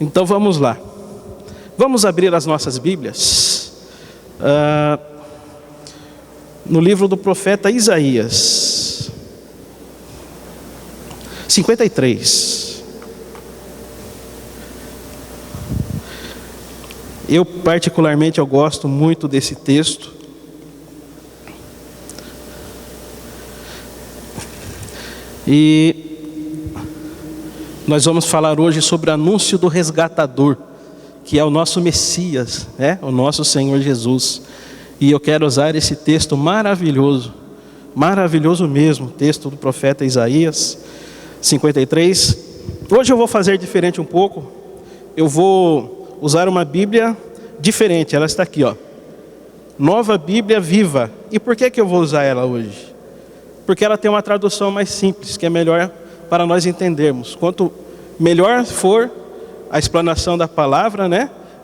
Então vamos lá. Vamos abrir as nossas Bíblias no livro do profeta Isaías, 53. Eu particularmente gosto muito desse texto. E nós vamos falar hoje sobre o anúncio do resgatador, que é o nosso Messias, o nosso Senhor Jesus. E eu quero usar esse texto maravilhoso, maravilhoso mesmo, texto do profeta Isaías 53. Hoje eu vou fazer diferente um pouco. Eu vou usar uma Bíblia diferente, ela está aqui, Nova Bíblia Viva. E por que eu vou usar ela hoje? Porque ela tem uma tradução mais simples, que é melhor para nós entendermos. Quanto melhor for a explanação da palavra,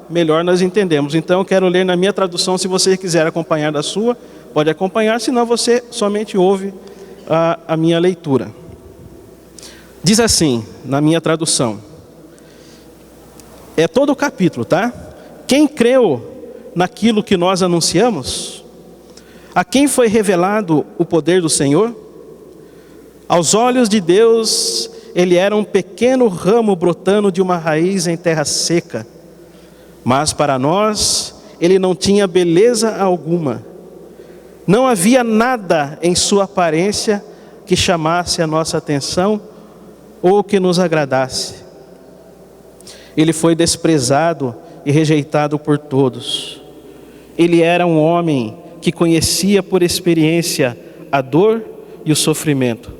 melhor nós entendemos. Então eu quero ler na minha tradução. Se você quiser acompanhar da sua, pode acompanhar, senão você somente ouve a minha leitura. Diz assim, na minha tradução, é todo o capítulo, tá? Quem creu naquilo que nós anunciamos? A quem foi revelado o poder do Senhor? Aos olhos de Deus, ele era um pequeno ramo brotando de uma raiz em terra seca. Mas para nós, ele não tinha beleza alguma. Não havia nada em sua aparência que chamasse a nossa atenção ou que nos agradasse. Ele foi desprezado e rejeitado por todos. Ele era um homem que conhecia por experiência a dor e o sofrimento.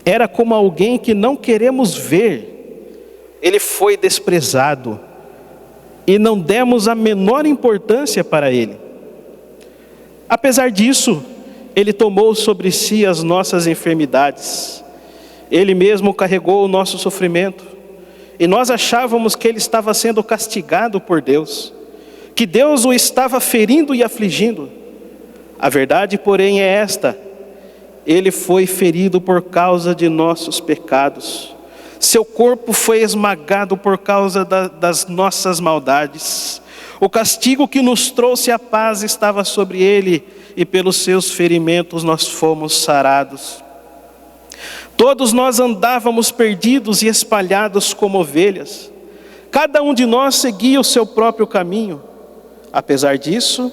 Era como alguém que não queremos ver. Ele foi desprezado e não demos a menor importância para ele. Apesar disso, ele tomou sobre si as nossas enfermidades. Ele mesmo carregou o nosso sofrimento. E nós achávamos que ele estava sendo castigado por Deus, que Deus o estava ferindo e afligindo. A verdade, porém, é esta: ele foi ferido por causa de nossos pecados. Seu corpo foi esmagado por causa das nossas maldades. O castigo que nos trouxe a paz estava sobre ele, e pelos seus ferimentos nós fomos sarados. Todos nós andávamos perdidos e espalhados como ovelhas. Cada um de nós seguia o seu próprio caminho. Apesar disso,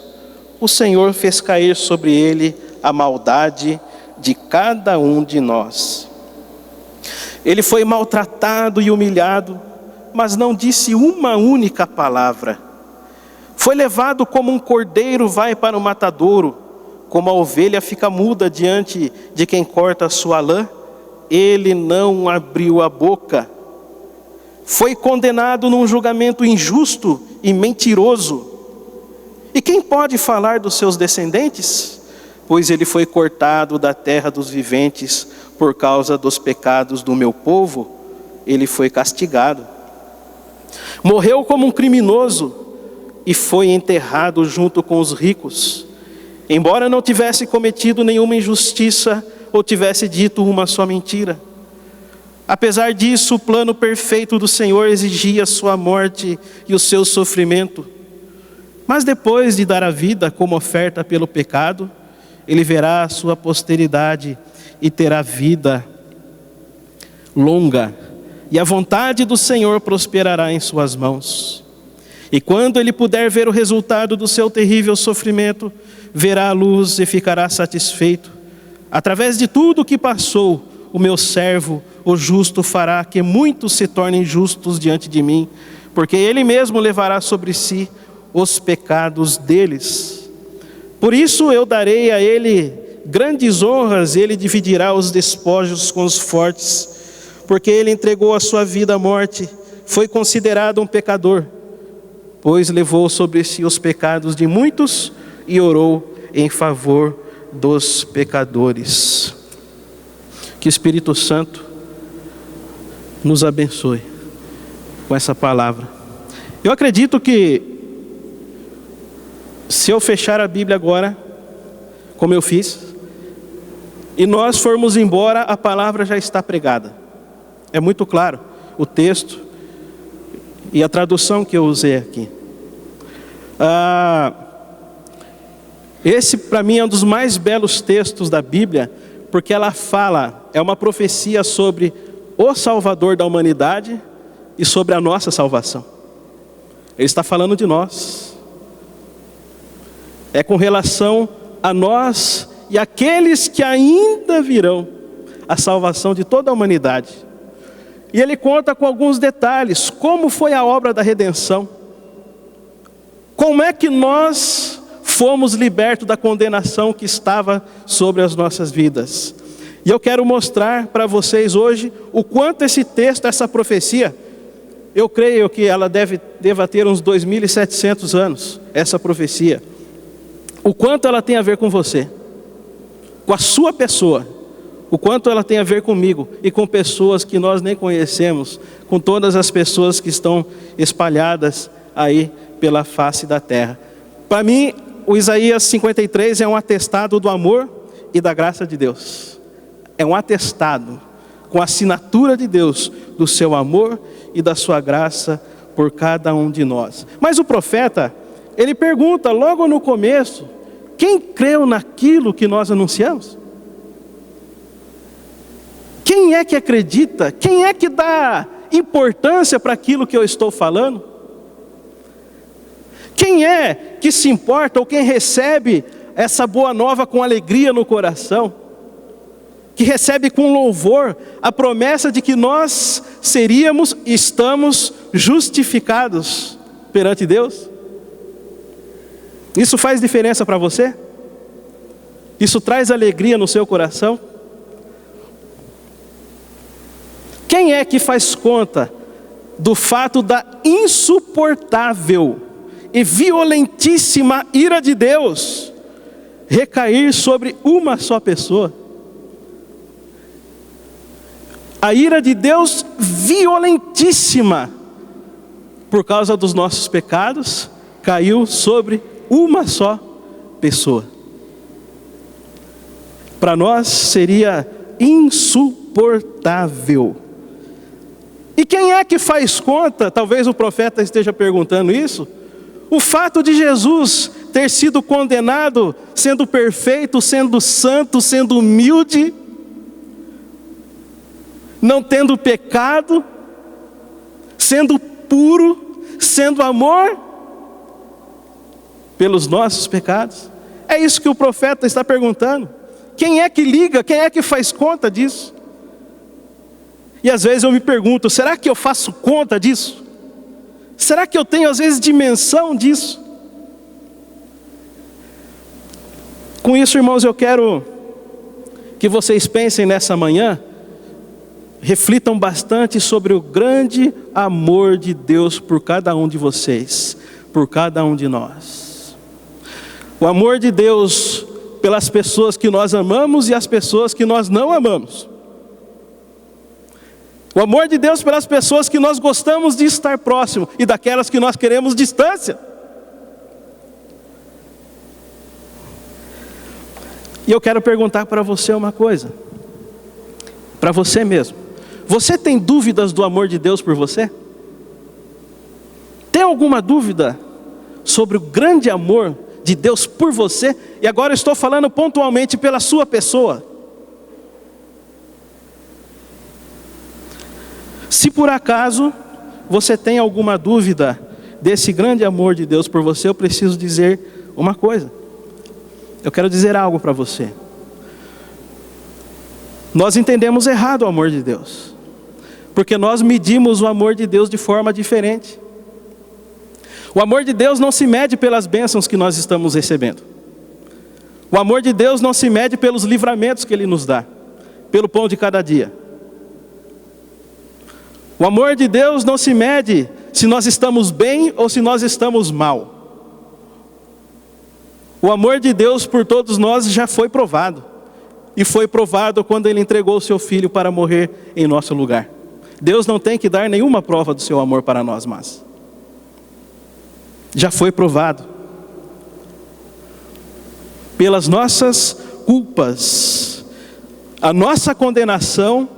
o Senhor fez cair sobre ele a maldade de cada um de nós. Ele foi maltratado e humilhado, mas não disse uma única palavra. Foi levado como um cordeiro vai para o matadouro, como a ovelha fica muda diante de quem corta a sua lã. Ele não abriu a boca. Foi condenado num julgamento injusto e mentiroso. E quem pode falar dos seus descendentes? Pois ele foi cortado da terra dos viventes por causa dos pecados do meu povo. Ele foi castigado. Morreu como um criminoso e foi enterrado junto com os ricos. Embora não tivesse cometido nenhuma injustiça ou tivesse dito uma só mentira. Apesar disso, o plano perfeito do Senhor exigia sua morte e o seu sofrimento. Mas depois de dar a vida como oferta pelo pecado, ele verá a sua posteridade e terá vida longa. E a vontade do Senhor prosperará em suas mãos. E quando ele puder ver o resultado do seu terrível sofrimento, verá a luz e ficará satisfeito. Através de tudo o que passou, o meu servo, o justo, fará que muitos se tornem justos diante de mim, porque ele mesmo levará sobre si os pecados deles. Por isso eu darei a ele grandes honras, e ele dividirá os despojos com os fortes, porque ele entregou a sua vida à morte, foi considerado um pecador, pois levou sobre si os pecados de muitos e orou em favor dos pecadores. Que o Espírito Santo nos abençoe com essa palavra. Eu acredito que se eu fechar a Bíblia agora, como eu fiz, e nós formos embora, a palavra já está pregada. É muito claro o texto. e a tradução que eu usei aqui. Esse para mim é um dos mais belos textos da Bíblia, porque ela fala, é uma profecia sobre o Salvador da humanidade e sobre a nossa salvação. Ele está falando de nós. É com relação a nós e aqueles que ainda virão, a salvação de toda a humanidade. E ele conta com alguns detalhes, como foi a obra da redenção. Como é que nós fomos libertos da condenação que estava sobre as nossas vidas. E eu quero mostrar para vocês hoje o quanto esse texto, essa profecia, eu creio que ela deva ter uns 2.700 anos, essa profecia. O quanto ela tem a ver com você, com a sua pessoa, o quanto ela tem a ver comigo e com pessoas que nós nem conhecemos, com todas as pessoas que estão espalhadas aí pela face da terra. Para mim, o Isaías 53 é um atestado do amor e da graça de Deus. É um atestado com a assinatura de Deus, do seu amor e da sua graça por cada um de nós. Mas o profeta, ele pergunta logo no começo, quem creu naquilo que nós anunciamos? Quem é que acredita? Quem é que dá importância para aquilo que eu estou falando? Quem é que se importa ou quem recebe essa boa nova com alegria no coração? Que recebe com louvor a promessa de que nós seríamos e estamos justificados perante Deus? Isso faz diferença para você? Isso traz alegria no seu coração? Quem é que faz conta do fato da insuportável e violentíssima ira de Deus recair sobre uma só pessoa? A ira de Deus violentíssima, por causa dos nossos pecados, caiu sobre uma só pessoa. Para nós seria insuportável. E quem é que faz conta, talvez o profeta esteja perguntando isso, o fato de Jesus ter sido condenado, sendo perfeito, sendo santo, sendo humilde, não tendo pecado, sendo puro, sendo amor, pelos nossos pecados. É isso que o profeta está perguntando. Quem é que liga, quem é que faz conta disso? E às vezes eu me pergunto, será que eu faço conta disso? Será que eu tenho às vezes dimensão disso? Com isso, irmãos, eu quero que vocês pensem nessa manhã, reflitam bastante sobre o grande amor de Deus por cada um de vocês, por cada um de nós. O amor de Deus pelas pessoas que nós amamos e as pessoas que nós não amamos. O amor de Deus pelas pessoas que nós gostamos de estar próximo e daquelas que nós queremos distância. E eu quero perguntar para você uma coisa, para você mesmo. Você tem dúvidas do amor de Deus por você? Tem alguma dúvida sobre o grande amor de Deus por você? E agora eu estou falando pontualmente pela sua pessoa. Se por acaso você tem alguma dúvida desse grande amor de Deus por você, eu preciso dizer uma coisa. Eu quero dizer algo para você. Nós entendemos errado o amor de Deus, porque nós medimos o amor de Deus de forma diferente. O amor de Deus não se mede pelas bênçãos que nós estamos recebendo. O amor de Deus não se mede pelos livramentos que Ele nos dá, pelo pão de cada dia. O amor de Deus não se mede se nós estamos bem ou se nós estamos mal. O amor de Deus por todos nós já foi provado. E foi provado quando Ele entregou o seu Filho para morrer em nosso lugar. Deus não tem que dar nenhuma prova do seu amor para nós, mas já foi provado. Pelas nossas culpas, a nossa condenação,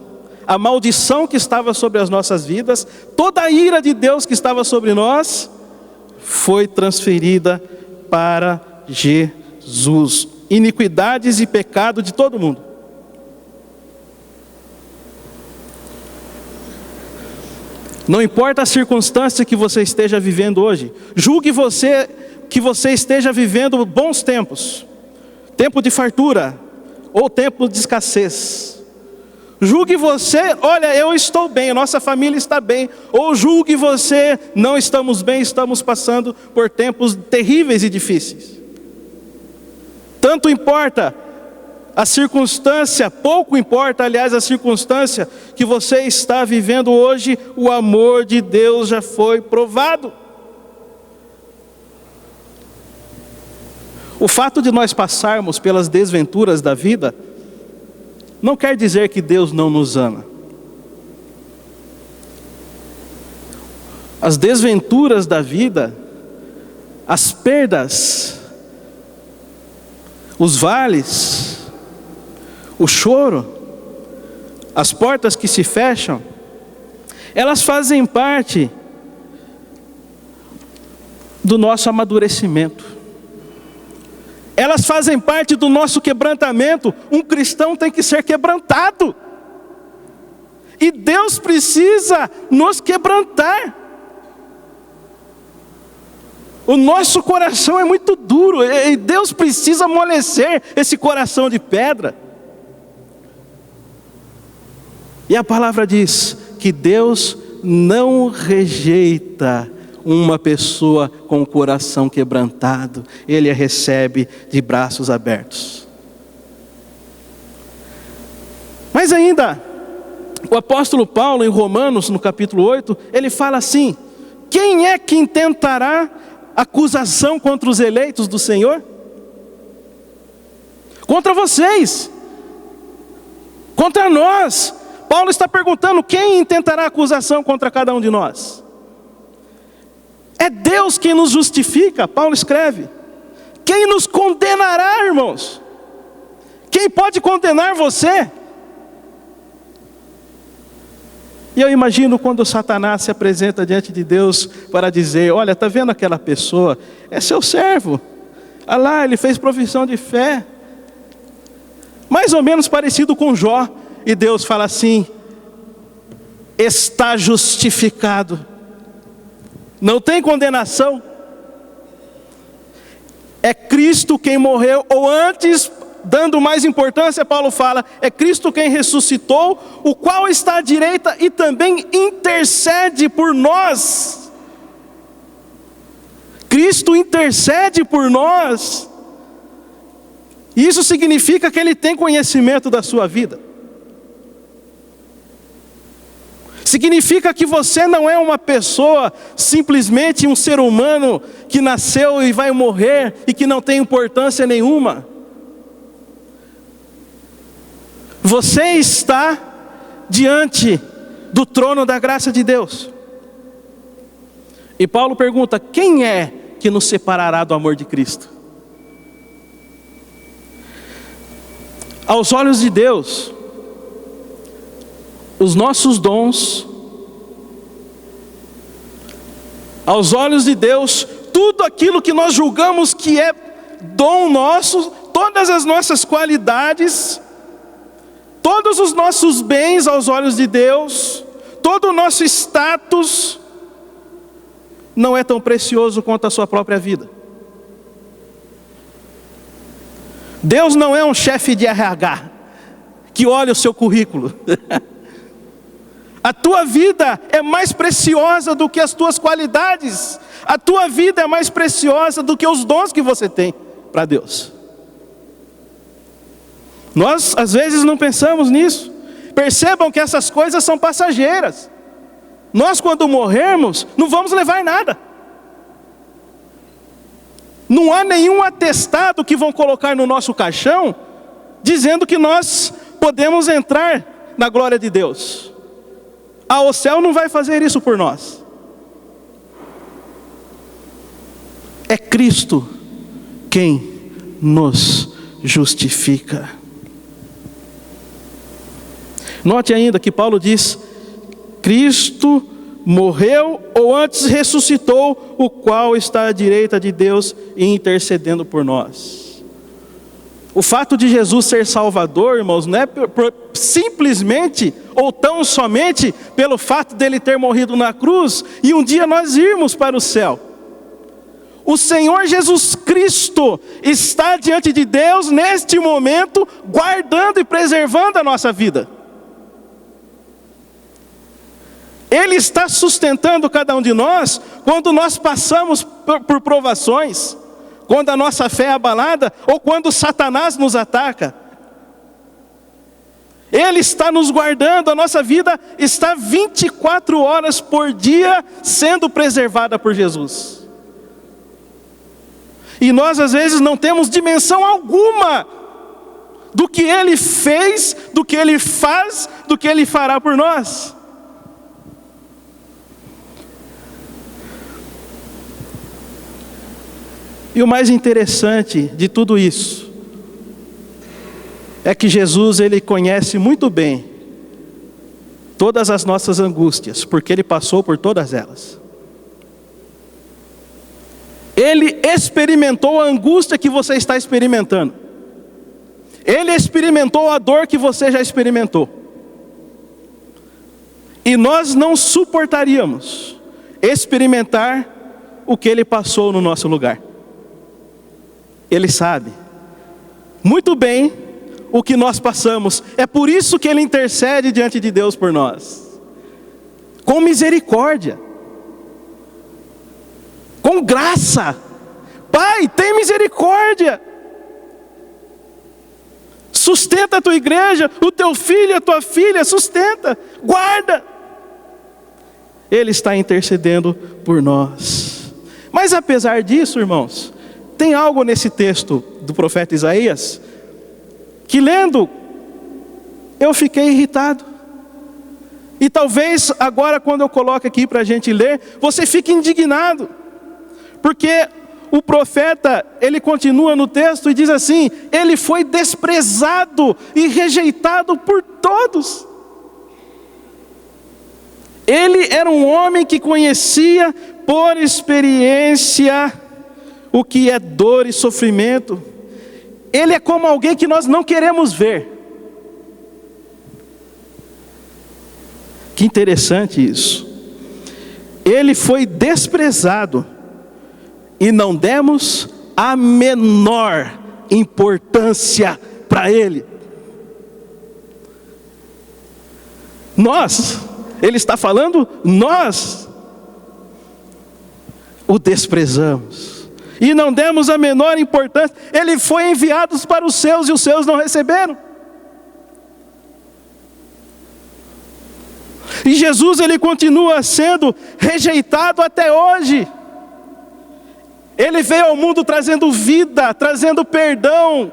a maldição que estava sobre as nossas vidas, toda a ira de Deus que estava sobre nós, foi transferida para Jesus. Iniquidades e pecado de todo mundo. Não importa a circunstância que você esteja vivendo hoje, julgue que você esteja vivendo bons tempos, tempo de fartura ou tempo de escassez. Julgue você, olha, eu estou bem, nossa família está bem. Ou julgue você, não estamos bem, estamos passando por tempos terríveis e difíceis. Tanto importa a circunstância, pouco importa, aliás, a circunstância que você está vivendo hoje, o amor de Deus já foi provado. O fato de nós passarmos pelas desventuras da vida, não quer dizer que Deus não nos ama. As desventuras da vida, as perdas, os vales, o choro, as portas que se fecham, elas fazem parte do nosso amadurecimento. Elas fazem parte do nosso quebrantamento. Um cristão tem que ser quebrantado. E Deus precisa nos quebrantar. O nosso coração é muito duro, e Deus precisa amolecer esse coração de pedra. E a palavra diz que Deus não rejeita uma pessoa com o coração quebrantado. Ele a recebe de braços abertos. Mas ainda, o apóstolo Paulo, em Romanos, no capítulo 8, ele fala assim: quem é que intentará acusação contra os eleitos do Senhor? Contra vocês, contra nós. Paulo está perguntando: quem intentará acusação contra cada um de nós? É Deus quem nos justifica. Paulo escreve: quem nos condenará, irmãos? Quem pode condenar você? E eu imagino quando Satanás se apresenta diante de Deus para dizer: olha, está vendo aquela pessoa? É seu servo. Olha lá, ele fez profissão de fé. Mais ou menos parecido com Jó. E Deus fala assim: está justificado. Não tem condenação. É Cristo quem morreu, ou antes, dando mais importância, Paulo fala, é Cristo quem ressuscitou, o qual está à direita e também intercede por nós. Cristo intercede por nós. Isso significa que Ele tem conhecimento da sua vida. Significa que você não é uma pessoa, simplesmente um ser humano que nasceu e vai morrer e que não tem importância nenhuma. Você está diante do trono da graça de Deus. E Paulo pergunta: quem é que nos separará do amor de Cristo? Aos olhos de Deus, os nossos dons, aos olhos de Deus, tudo aquilo que nós julgamos que é dom nosso, todas as nossas qualidades, todos os nossos bens aos olhos de Deus, todo o nosso status, não é tão precioso quanto a sua própria vida. Deus não é um chefe de RH, que olha o seu currículo. A tua vida é mais preciosa do que as tuas qualidades. A tua vida é mais preciosa do que os dons que você tem para Deus. Nós às vezes não pensamos nisso. Percebam que essas coisas são passageiras. Nós, quando morrermos, não vamos levar nada. Não há nenhum atestado que vão colocar no nosso caixão dizendo que nós podemos entrar na glória de Deus. O céu não vai fazer isso por nós. É Cristo quem nos justifica. Note ainda que Paulo diz: Cristo morreu ou antes ressuscitou, o qual está à direita de Deus e intercedendo por nós. O fato de Jesus ser Salvador, irmãos, não é simplesmente ou tão somente pelo fato dele ter morrido na cruz e um dia nós irmos para o céu. O Senhor Jesus Cristo está diante de Deus neste momento, guardando e preservando a nossa vida. Ele está sustentando cada um de nós quando nós passamos por provações, quando a nossa fé é abalada ou quando Satanás nos ataca. Ele está nos guardando, a nossa vida está 24 horas por dia sendo preservada por Jesus. E nós às vezes não temos dimensão alguma do que Ele fez, do que Ele faz, do que Ele fará por nós. E o mais interessante de tudo isso é que Jesus, Ele conhece muito bem todas as nossas angústias, porque Ele passou por todas elas. Ele experimentou a angústia que você está experimentando. Ele experimentou a dor que você já experimentou. E nós não suportaríamos experimentar o que Ele passou no nosso lugar. Ele sabe muito bem o que nós passamos. É por isso que Ele intercede diante de Deus por nós. Com misericórdia. Com graça. Pai, tem misericórdia. Sustenta a tua igreja, o teu filho, a tua filha, sustenta, guarda. Ele está intercedendo por nós. Mas apesar disso, irmãos, tem algo nesse texto do profeta Isaías, que lendo, eu fiquei irritado. E talvez agora quando eu coloco aqui para a gente ler, você fique indignado. Porque o profeta, ele continua no texto e diz assim: ele foi desprezado e rejeitado por todos. Ele era um homem que conhecia por experiência o que é dor e sofrimento. Ele é como alguém que nós não queremos ver. Que interessante isso. Ele foi desprezado e não demos a menor importância para ele. Nós, ele está falando, nós o desprezamos e não demos a menor importância. Ele foi enviado para os seus e os seus não receberam. E Jesus, ele continua sendo rejeitado até hoje. Ele veio ao mundo trazendo vida, trazendo perdão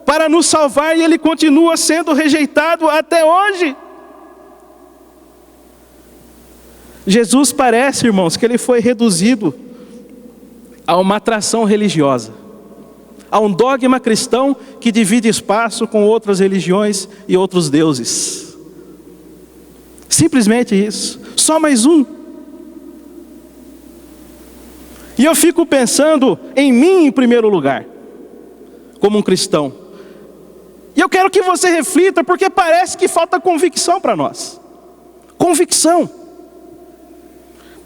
para nos salvar, e ele continua sendo rejeitado até hoje. Jesus parece, irmãos, que ele foi reduzido a uma atração religiosa, a um dogma cristão que divide espaço com outras religiões e outros deuses. Simplesmente isso, só mais um. E eu fico pensando em mim em primeiro lugar, como um cristão. E eu quero que você reflita, porque parece que falta convicção para nós. Convicção.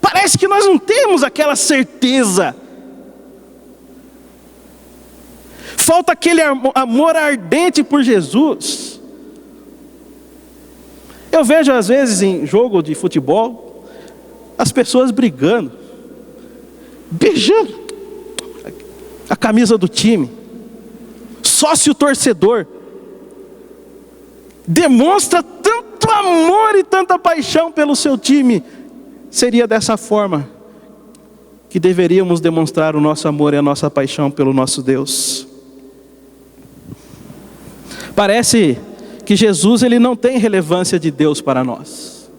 Parece que nós não temos aquela certeza. Falta aquele amor ardente por Jesus. Eu vejo às vezes em jogo de futebol, as pessoas brigando, beijando a camisa do time, sócio torcedor, demonstra tanto amor e tanta paixão pelo seu time. Seria dessa forma que deveríamos demonstrar o nosso amor e a nossa paixão pelo nosso Deus. Parece que Jesus, ele não tem relevância de Deus para nós.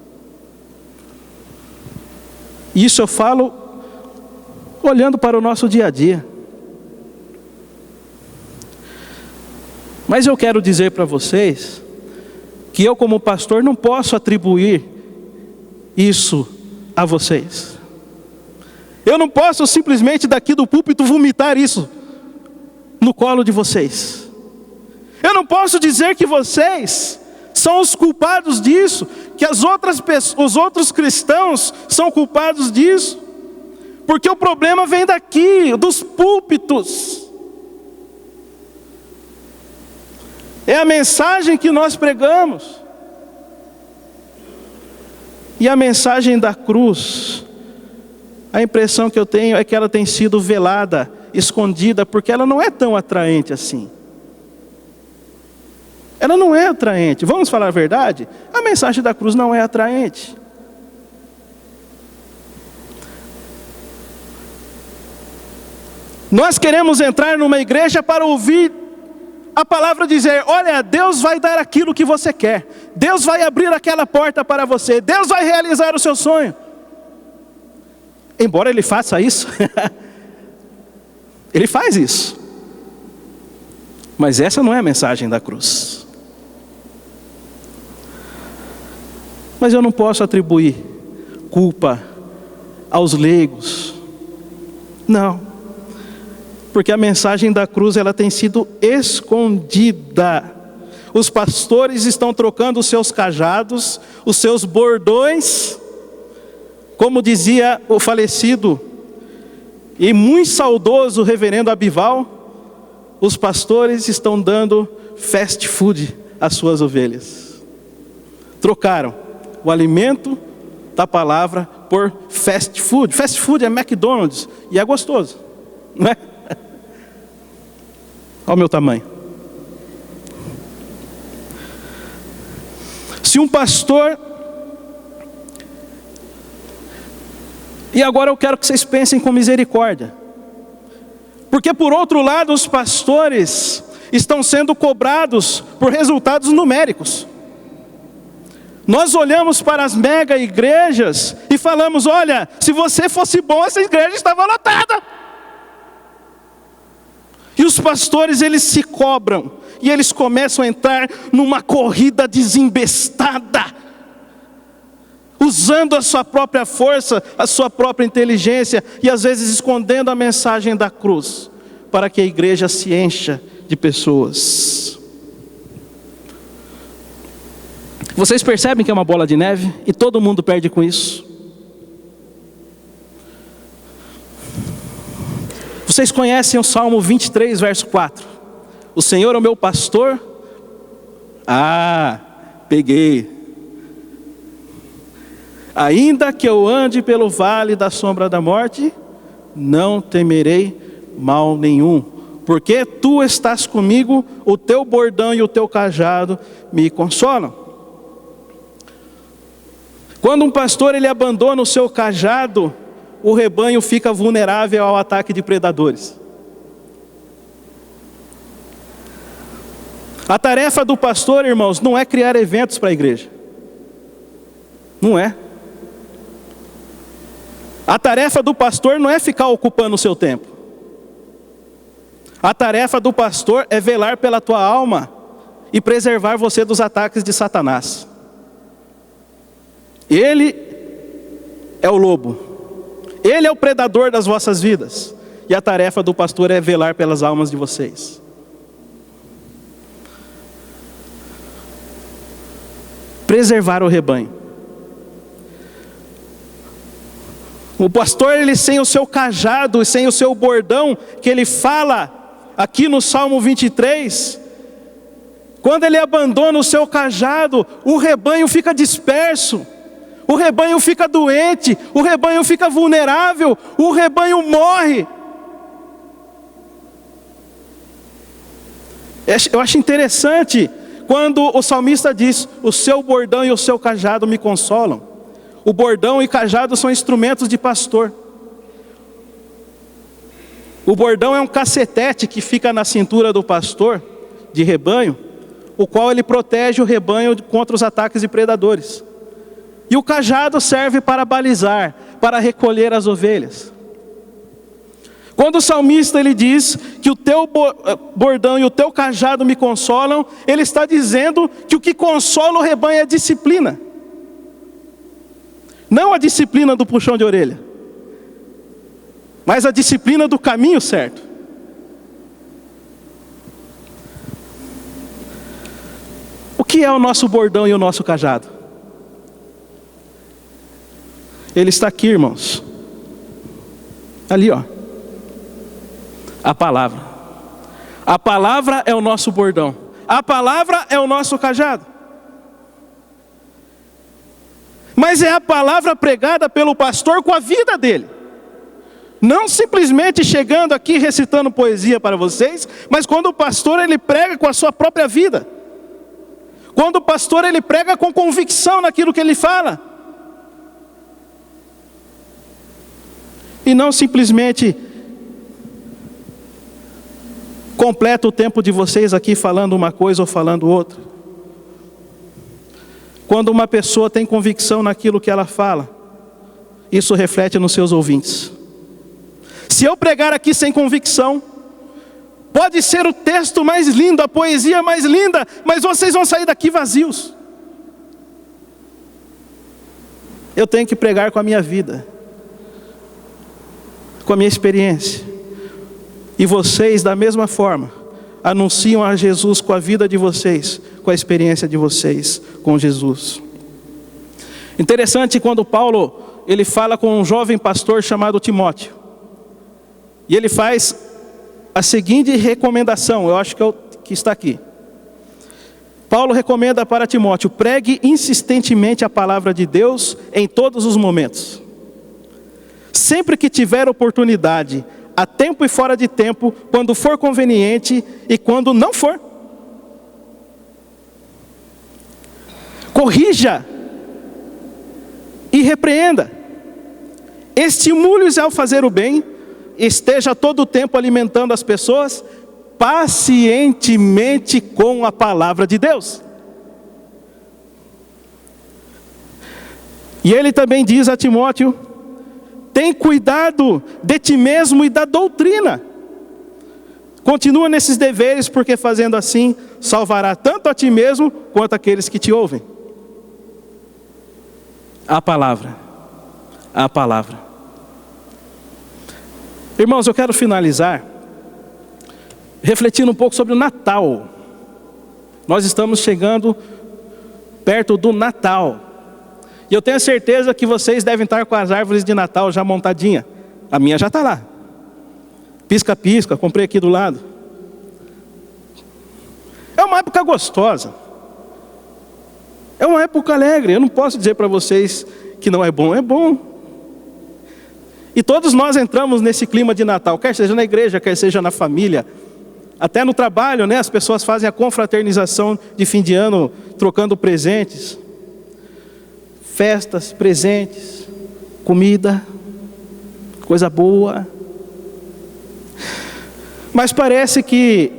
Isso eu falo olhando para o nosso dia a dia. Mas eu quero dizer para vocês que que eu como pastor não posso atribuir isso a vocês. Eu não posso simplesmente daqui do púlpito vomitar isso no colo de vocês. Eu não posso dizer que vocês são os culpados disso, que as outras pessoas, os outros cristãos são culpados disso, porque o problema vem daqui, dos púlpitos. É a mensagem que nós pregamos. E a mensagem da cruz, a impressão que eu tenho é que ela tem sido velada, escondida, porque ela não é tão atraente assim. Ela não é atraente. Vamos falar a verdade? A mensagem da cruz não é atraente. Nós queremos entrar numa igreja para ouvir a palavra dizer: olha, Deus vai dar aquilo que você quer. Deus vai abrir aquela porta para você. Deus vai realizar o seu sonho. Embora Ele faça isso, Ele faz isso. Mas essa não é a mensagem da cruz. Mas eu não posso atribuir culpa aos leigos. Não. Porque a mensagem da cruz, ela tem sido escondida. Os pastores estão trocando os seus cajados, os seus bordões. Como dizia o falecido e muito saudoso reverendo Abival, os pastores estão dando fast food às suas ovelhas. Trocaram o alimento da palavra por fast food. Fast food é McDonald's e é gostoso, não é? Olha o meu tamanho. Se um pastor... E agora eu quero que vocês pensem com misericórdia. Porque por outro lado, os pastores estão sendo cobrados por resultados numéricos. Nós olhamos para as mega igrejas e falamos: olha, se você fosse bom, essa igreja estava lotada. E os pastores, eles se cobram, e eles começam a entrar numa corrida desembestada, usando a sua própria força, a sua própria inteligência, e às vezes escondendo a mensagem da cruz, para que a igreja se encha de pessoas. Vocês percebem que é uma bola de neve, e todo mundo perde com isso? Vocês conhecem o Salmo 23, verso 4. O Senhor é o meu pastor. Peguei. Ainda que eu ande pelo vale da sombra da morte, não temerei mal nenhum, porque tu estás comigo, o teu bordão e o teu cajado me consolam. Quando um pastor ele abandona o seu cajado, o rebanho fica vulnerável ao ataque de predadores. A tarefa do pastor, irmãos, não é criar eventos para a igreja. Não é. A tarefa do pastor não é ficar ocupando o seu tempo. A tarefa do pastor é velar pela tua alma e preservar você dos ataques de Satanás. Ele é o lobo. Ele é o predador das vossas vidas. E a tarefa do pastor é velar pelas almas de vocês. Preservar o rebanho. O pastor, ele sem o seu cajado e sem o seu bordão, que ele fala aqui no Salmo 23, quando ele abandona o seu cajado, o rebanho fica disperso, o rebanho fica doente, o rebanho fica vulnerável, o rebanho morre. Eu acho interessante quando o salmista diz: o seu bordão e o seu cajado me consolam. O bordão e cajado são instrumentos de pastor. O bordão é um cacetete que fica na cintura do pastor de rebanho, o qual ele protege o rebanho contra os ataques de predadores. E o cajado serve para balizar, para recolher as ovelhas. Quando o salmista ele diz que o teu bordão e o teu cajado me consolam, ele está dizendo que o que consola o rebanho é a disciplina. Não a disciplina do puxão de orelha, mas a disciplina do caminho certo. O que é o nosso bordão e o nosso cajado? Ele está aqui, irmãos. Ali, ó. A palavra. A palavra é o nosso bordão. A palavra é o nosso cajado. Mas é a palavra pregada pelo pastor com a vida dele. Não simplesmente chegando aqui recitando poesia para vocês, mas quando o pastor ele prega com a sua própria vida. Quando o pastor ele prega com convicção naquilo que ele fala. E não simplesmente completa o tempo de vocês aqui falando uma coisa ou falando outra. Quando uma pessoa tem convicção naquilo que ela fala, isso reflete nos seus ouvintes. Se eu pregar aqui sem convicção, pode ser o texto mais lindo, a poesia mais linda, mas vocês vão sair daqui vazios. Eu tenho que pregar com a minha vida, com a minha experiência. E vocês, da mesma forma, anunciam a Jesus com a vida de vocês, com a experiência de vocês com Jesus. Interessante quando Paulo, ele fala com um jovem pastor chamado Timóteo. E ele faz a seguinte recomendação, eu acho que está aqui. Paulo recomenda para Timóteo: pregue insistentemente a palavra de Deus em todos os momentos. Sempre que tiver oportunidade, a tempo e fora de tempo, quando for conveniente e quando não for. Corrija e repreenda. Estimule-os ao fazer o bem. Esteja todo o tempo alimentando as pessoas pacientemente com a palavra de Deus. E ele também diz a Timóteo: tem cuidado de ti mesmo e da doutrina. Continua nesses deveres, porque fazendo assim, salvará tanto a ti mesmo, quanto aqueles que te ouvem. A palavra. A palavra. Irmãos, eu quero finalizar refletindo um pouco sobre o Natal. Nós estamos chegando perto do Natal. E eu tenho certeza que vocês devem estar com as árvores de Natal já montadinha. A minha já está lá. Pisca-pisca, comprei aqui do lado. É uma época gostosa. É uma época alegre. Eu não posso dizer para vocês que não é bom. É bom. E todos nós entramos nesse clima de Natal. Quer seja na igreja, quer seja na família. Até no trabalho, né? As pessoas fazem a confraternização de fim de ano, trocando presentes. Festas, presentes, comida, coisa boa. Mas parece que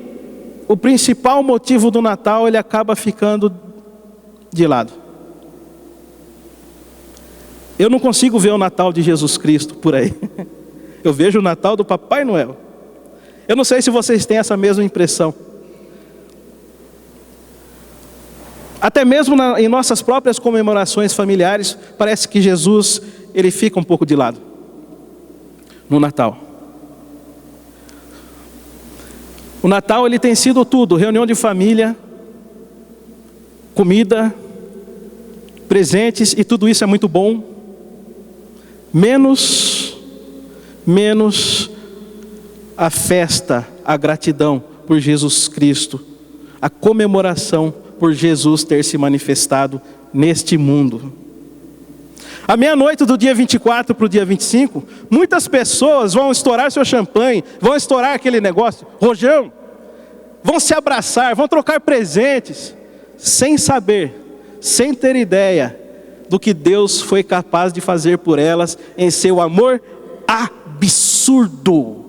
o principal motivo do Natal, ele acaba ficando de lado. Eu não consigo ver o Natal de Jesus Cristo por aí. Eu vejo o Natal do Papai Noel. Eu não sei se vocês têm essa mesma impressão. Até mesmo em nossas próprias comemorações familiares, parece que Jesus, ele fica um pouco de lado no Natal. O Natal, ele tem sido tudo: reunião de família, comida, presentes, e tudo isso é muito bom. Menos a festa, a gratidão por Jesus Cristo, a comemoração por Jesus ter se manifestado neste mundo. À meia-noite do dia 24 para o dia 25, muitas pessoas vão estourar seu champanhe, vão estourar aquele negócio, rojão, vão se abraçar, vão trocar presentes, sem saber, sem ter ideia do que Deus foi capaz de fazer por elas em seu amor absurdo.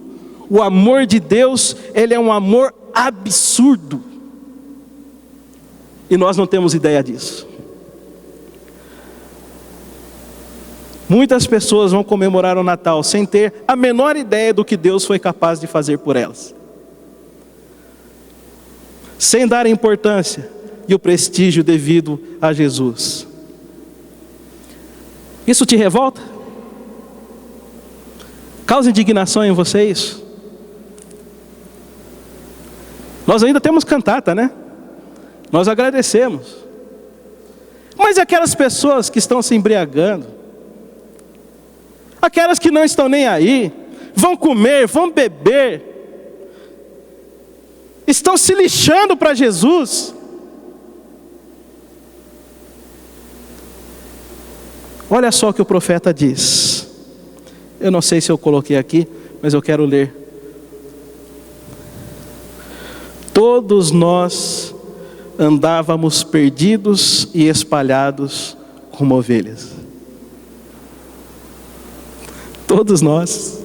O amor de Deus, ele é um amor absurdo. E nós não temos ideia disso. Muitas pessoas vão comemorar o Natal sem ter a menor ideia do que Deus foi capaz de fazer por elas, sem dar a importância e o prestígio devido a Jesus. Isso te revolta? Causa indignação em você isso? Nós ainda temos cantata, né? Nós agradecemos. Mas aquelas pessoas que estão se embriagando, aquelas que não estão nem aí, vão comer, vão beber, estão se lixando para Jesus. Olha só o que o profeta diz. Eu não sei se eu coloquei aqui, mas eu quero ler. Todos nós andávamos perdidos e espalhados como ovelhas. Todos nós.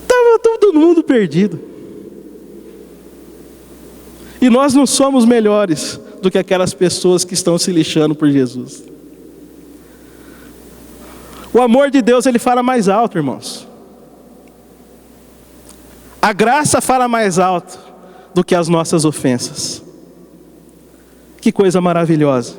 Estava todo mundo perdido. E nós não somos melhores do que aquelas pessoas que estão se lixando por Jesus. O amor de Deus, ele fala mais alto, irmãos. A graça fala mais alto do que as nossas ofensas. Que coisa maravilhosa.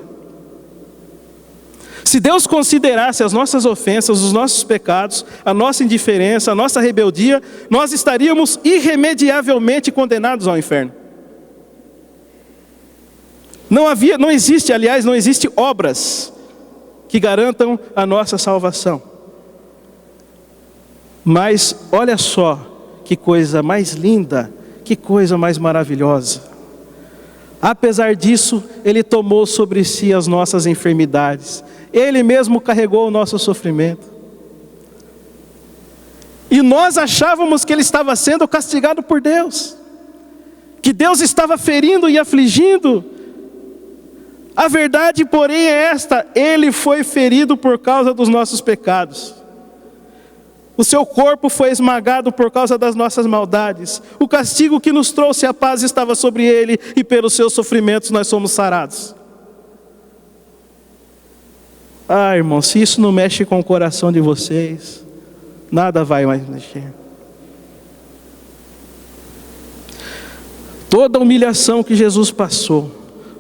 Se Deus considerasse as nossas ofensas, os nossos pecados, a nossa indiferença, a nossa rebeldia, nós estaríamos irremediavelmente condenados ao inferno. Não existe obras que garantam a nossa salvação. Mas olha só que coisa mais linda, que coisa mais maravilhosa. Apesar disso, Ele tomou sobre si as nossas enfermidades. Ele mesmo carregou o nosso sofrimento. E nós achávamos que Ele estava sendo castigado por Deus, que Deus estava ferindo e afligindo. A verdade, porém, é esta: Ele foi ferido por causa dos nossos pecados. O seu corpo foi esmagado por causa das nossas maldades. O castigo que nos trouxe a paz estava sobre Ele, e pelos seus sofrimentos nós somos sarados. Ah, irmão, se isso não mexe com o coração de vocês, nada vai mais mexer. Toda a humilhação que Jesus passou,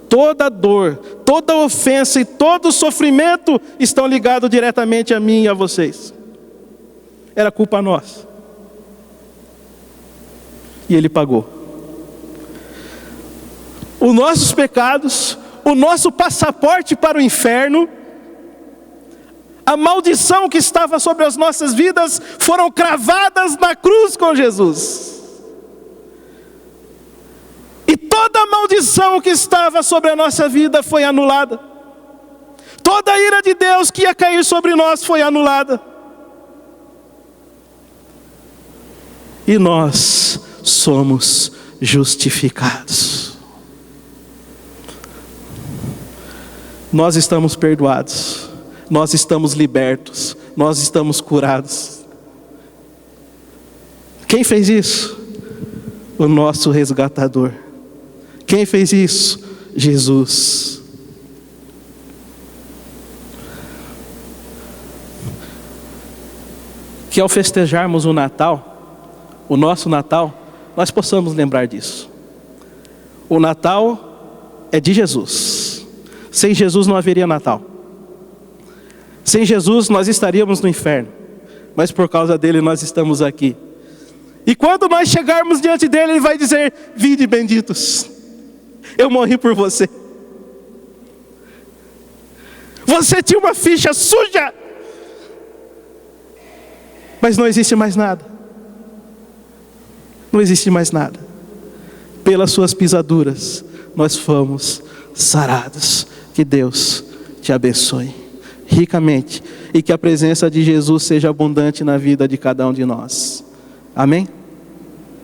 toda a dor, toda a ofensa e todo o sofrimento estão ligados diretamente a mim e a vocês. Era culpa nossa. E Ele pagou. Os nossos pecados, o nosso passaporte para o inferno, a maldição que estava sobre as nossas vidas, foram cravadas na cruz com Jesus. E toda a maldição que estava sobre a nossa vida foi anulada. Toda a ira de Deus que ia cair sobre nós foi anulada. E nós somos justificados. Nós estamos perdoados. Nós estamos libertos. Nós estamos curados. Quem fez isso? O nosso resgatador. Quem fez isso? Jesus. Que ao festejarmos o Natal, o nosso Natal, nós possamos lembrar disso. O Natal é de Jesus. Sem Jesus não haveria Natal. Sem Jesus nós estaríamos no inferno. Mas por causa dele nós estamos aqui. E quando nós chegarmos diante dele, ele vai dizer: vinde benditos, eu morri por você. Você tinha uma ficha suja, mas não existe mais nada. Não existe mais nada. Pelas suas pisaduras nós fomos sarados. Que Deus te abençoe ricamente, e que a presença de Jesus seja abundante na vida de cada um de nós. Amém?